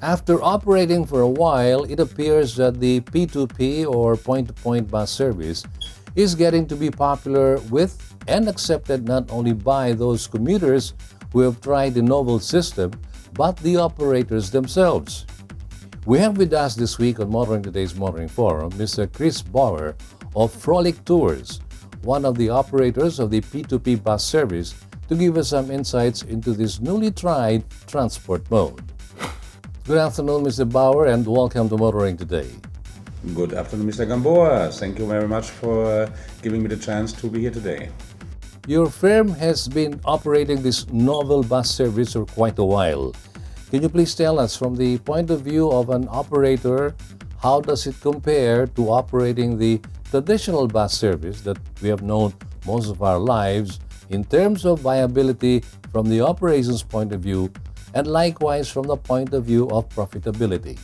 After operating for a while, it appears that the P2P or point-to-point bus service is getting to be popular with and accepted not only by those commuters who have tried the novel system, but the operators themselves. We have with us this week on Motoring Today's Motoring Forum, Mr. Bauer of Froehlich Tours, one of the operators of the P2P bus service, to give us some insights into this newly tried transport mode. Good afternoon, Mr. Bauer, and welcome to Motoring Today. Good afternoon, Mr. Gamboa. Thank you very much for giving me the chance to be here today. Your firm has been operating this novel bus service for quite a while. Can you please tell us, from the point of view of an operator, how does it compare to operating the traditional bus service that we have known most of our lives in terms of viability from the operations point of view, and likewise from the point of view of profitability?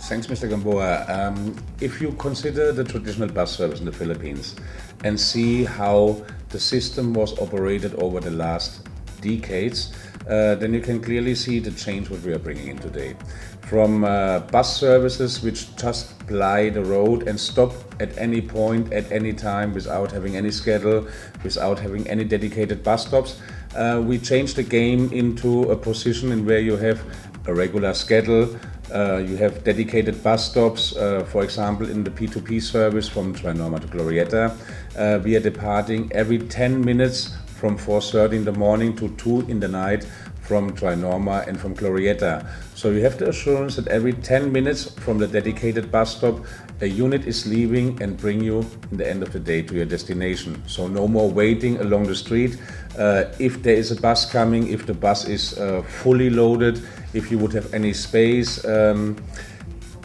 Thanks, Mr. Gamboa. If you consider the traditional bus service in the Philippines and see how the system was operated over the last decades, then you can clearly see the change what we are bringing in today. From bus services which just ply the road and stop at any point, at any time, without having any schedule, without having any dedicated bus stops, we changed the game into a position in where you have a regular schedule. You have dedicated bus stops. For example, in the P2P service from Trinorma to Glorieta, we are departing every 10 minutes from 4:30 in the morning to 2 in the night from Trinorma and from Glorieta. So you have the assurance that every 10 minutes from the dedicated bus stop, a unit is leaving and bring you in the end of the day to your destination. So no more waiting along the street. If there is a bus coming, if the bus is fully loaded, if you would have any space,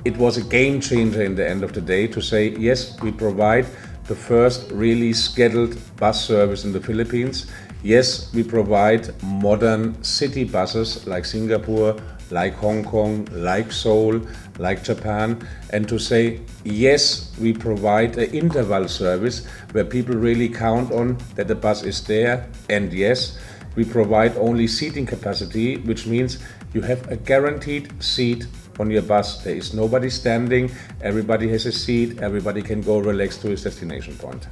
it was a game changer in the end of the day to say, yes, we provide the first really scheduled bus service in the Philippines. Yes, we provide modern city buses like Singapore, like Hong Kong, like Seoul, like Japan, and to say, yes, we provide an interval service where people really count on that the bus is there, and yes, we provide only seating capacity, which means you have a guaranteed seat on your bus. There is nobody standing, everybody has a seat, everybody can go relax to his destination point.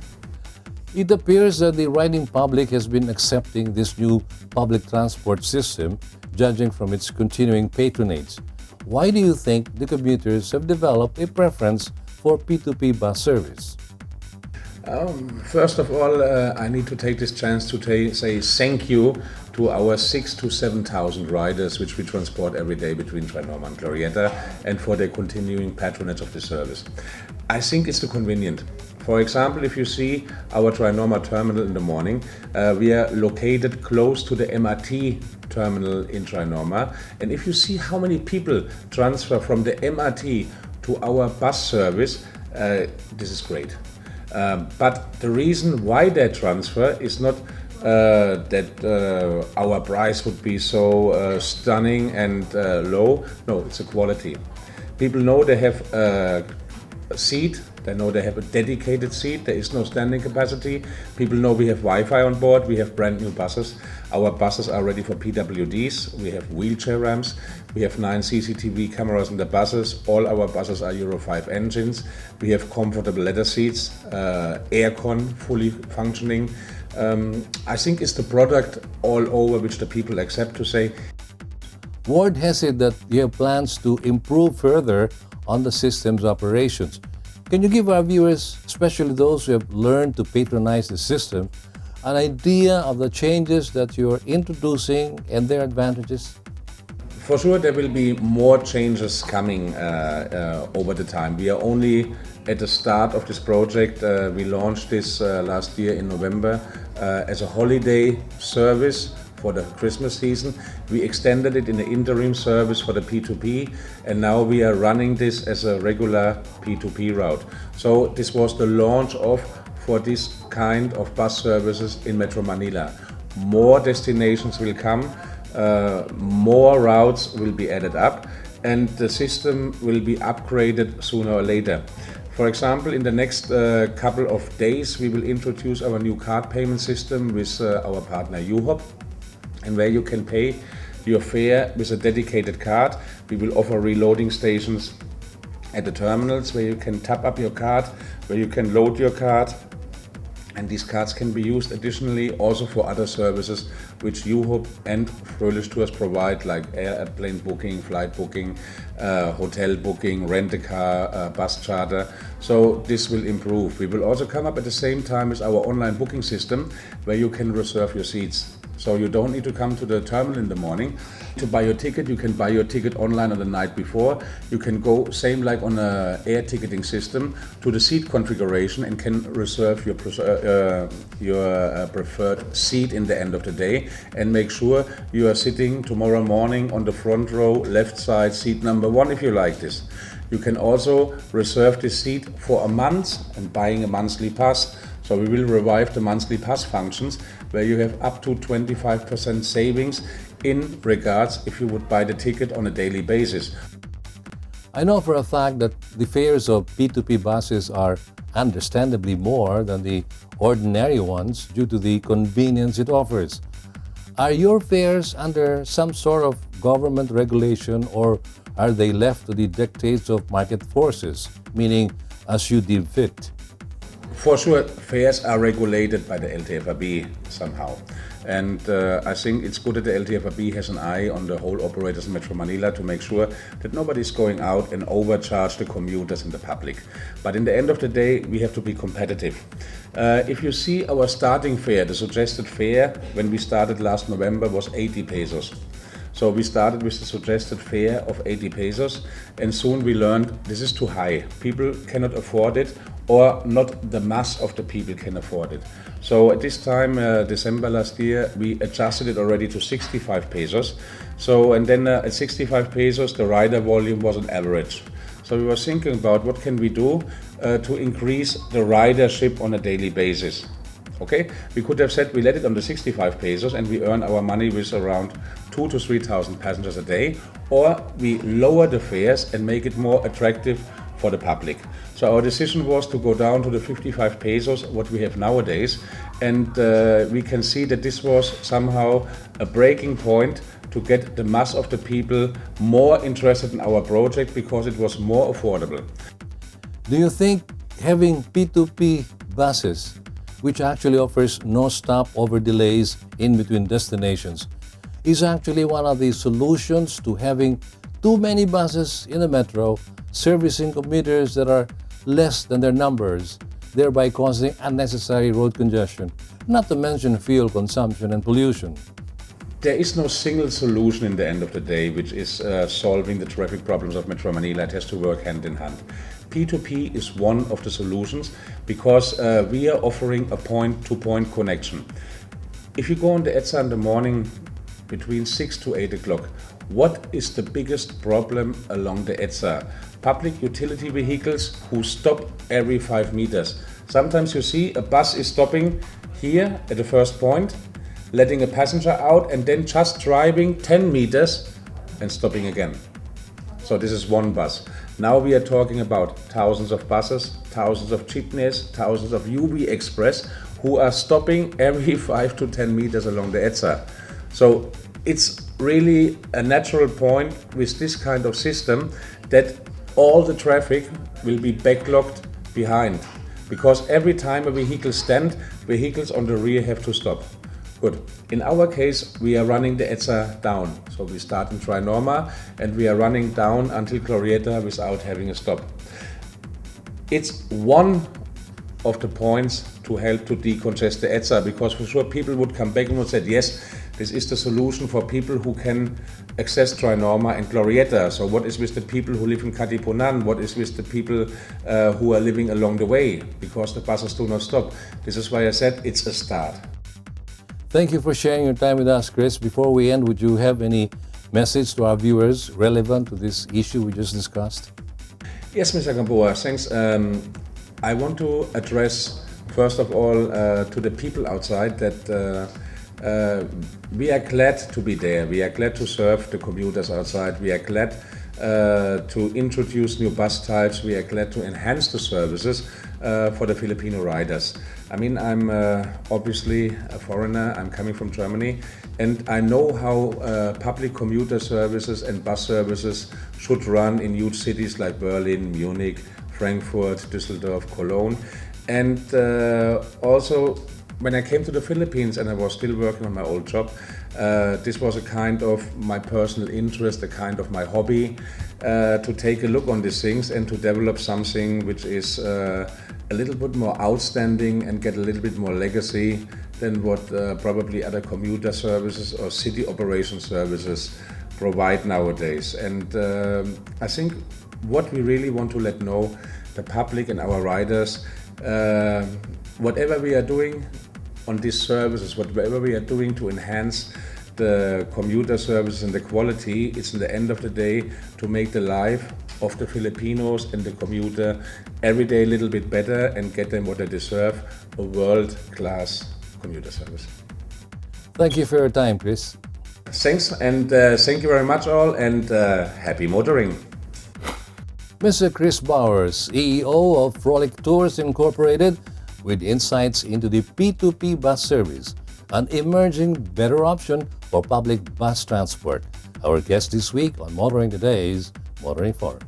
It appears that the riding public has been accepting this new public transport system, judging from its continuing patronage. Why do you think the commuters have developed a preference for P2P bus service? First of all, I need to take this chance to say thank you to our 6,000 to 7,000 riders which we transport every day between Trinorma and Glorieta, and for their continuing patronage of the service. I think it's the convenient. For example, if you see our Trinorma terminal in the morning, we are located close to the MRT terminal in Trinorma, and if you see how many people transfer from the MRT to our bus service, this is great. But the reason why they transfer is not that our price would be so stunning and low. No, it's a quality. People know they have a seat, they know they have a dedicated seat, there is no standing capacity. People know we have Wi-Fi on board, we have brand new buses. Our buses are ready for PWDs, we have wheelchair ramps, we have 9 CCTV cameras in the buses, all our buses are Euro 5 engines, we have comfortable leather seats, aircon fully functioning. I think it's the product all over which the people accept to say. Ward has said that you have plans to improve further on the system's operations. Can you give our viewers, especially those who have learned to patronize the system, an idea of the changes that you're introducing and their advantages? For sure, there will be more changes coming over the time. We are only at the start of this project. We launched this last year in November as a holiday service for the Christmas season. We extended it in the interim service for the P2P, and now we are running this as a regular P2P route. So this was the launch for this kind of bus services in Metro Manila. More destinations will come, more routes will be added up, and the system will be upgraded sooner or later. For example, in the next couple of days, we will introduce our new card payment system with our partner UHOP, and where you can pay your fare with a dedicated card. We will offer reloading stations at the terminals where you can tap up your card, where you can load your card. And these cards can be used additionally also for other services which Bauer and Froehlich Tours provide, like airplane booking, flight booking, hotel booking, rent-a-car, bus charter. So this will improve. We will also come up at the same time with our online booking system where you can reserve your seats. So you don't need to come to the terminal in the morning to buy your ticket. You can buy your ticket online on the night before. You can go, same like on an air ticketing system, to the seat configuration and can reserve your preferred seat in the end of the day and make sure you are sitting tomorrow morning on the front row, left side, seat number 1 if you like this. You can also reserve this seat for a month and buying a monthly pass. So we will revive the monthly pass functions where you have up to 25% savings in regards if you would buy the ticket on a daily basis. I know for a fact that the fares of P2P buses are understandably more than the ordinary ones due to the convenience it offers. Are your fares under some sort of government regulation, or are they left to the dictates of market forces, meaning as you deem fit? For sure, fares are regulated by the LTFRB somehow. And I think it's good that the LTFRB has an eye on the whole operators in Metro Manila to make sure that nobody's going out and overcharge the commuters and the public. But in the end of the day, we have to be competitive. If you see our starting fare, the suggested fare when we started last November was 80 pesos. So we started with the suggested fare of 80 pesos, and soon we learned this is too high. People cannot afford it, or not the mass of the people can afford it. So at this time, December last year, we adjusted it already to 65 pesos. So, and then at 65 pesos, the rider volume was an average. So we were thinking about what can we do to increase the ridership on a daily basis. Okay, we could have said we let it on the 65 pesos and we earn our money with around 2,000 to 3,000 passengers a day, or we lower the fares and make it more attractive for the public. So our decision was to go down to the 55 pesos, what we have nowadays, and we can see that this was somehow a breaking point to get the mass of the people more interested in our project because it was more affordable. Do you think having P2P buses, which actually offers no stopover delays in between destinations, is actually one of the solutions to having too many buses in the metro servicing commuters that are less than their numbers, thereby causing unnecessary road congestion, not to mention fuel consumption and pollution? There is no single solution in the end of the day which is solving the traffic problems of Metro Manila. It has to work hand in hand. P2P is one of the solutions because we are offering a point-to-point connection. If you go on the ETSA in the morning between 6 to 8 o'clock, what is the biggest problem along the ETSA? Public utility vehicles who stop every 5 meters. Sometimes you see a bus is stopping here at the first point, letting a passenger out and then just driving 10 meters and stopping again. So this is one bus. Now we are talking about thousands of buses, thousands of jeepneys, thousands of UB Express who are stopping every 5 to 10 meters along the ETSA. So it's really a natural point with this kind of system that all the traffic will be backlogged behind, because every time a vehicle stands, vehicles on the rear have to stop. Good. In our case, we are running the ETSA down. So we start in Trinorma and we are running down until Glorieta without having a stop. It's one of the points to help to decongest the ETSA, because for sure people would come back and would say, yes, this is the solution for people who can access Trinorma and Glorieta. So what is with the people who live in Katipunan? What is with the people who are living along the way? Because the buses do not stop. This is why I said it's a start. Thank you for sharing your time with us, Chris. Before we end, would you have any message to our viewers relevant to this issue we just discussed? Yes, Mr. Gamboa, thanks. I want to address, first of all, to the people outside that we are glad to be there. We are glad to serve the commuters outside. We are glad to introduce new bus types. We are glad to enhance the services for the Filipino riders. I mean, I'm obviously a foreigner, I'm coming from Germany, and I know how public commuter services and bus services should run in huge cities like Berlin, Munich, Frankfurt, Düsseldorf, Cologne. And also, when I came to the Philippines and I was still working on my old job, this was a kind of my personal interest, a kind of my hobby, to take a look on these things and to develop something which is a little bit more outstanding and get a little bit more legacy than what probably other commuter services or city operation services provide nowadays. And I think what we really want to let know the public and our riders, whatever we are doing on these services, whatever we are doing to enhance the commuter services and the quality, it's in the end of the day to make the life of the Filipinos and the commuter every day a little bit better and get them what they deserve, a world-class commuter service. Thank you for your time, Chris. Thanks, and thank you very much all, and happy motoring. Mr. Chris Bauer, CEO of Froehlich Tours Incorporated, with insights into the P2P bus service, an emerging better option for public bus transport. Our guest this week on Motoring Today's Motoring Forum.